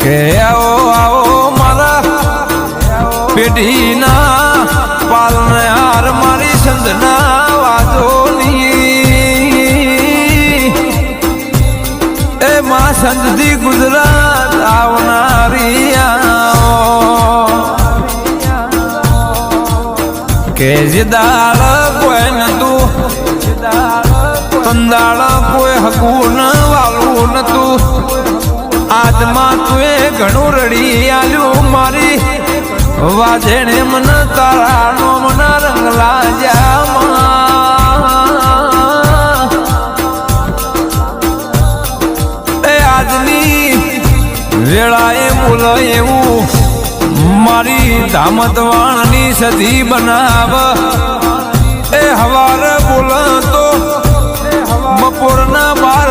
કે આવો આવો મારા પેઢીના પાલને હાર મારી સંધના વાજોની એ માં સંધથી ગુજરાત આવનારી કે જે દાળ કોઈ નતું તંદાળ કોઈ હકું ન વાળું નતું આજમાં તું એ ઘણું રડી આલ્યું મારી વાજેણે મન તારાનો મન રંગ લાજ્યા એ આજની વેળાએ બોલ એવું મારી ધામત વાણની સધી બનાવ એ હવાર બોલ તો બપોરના 12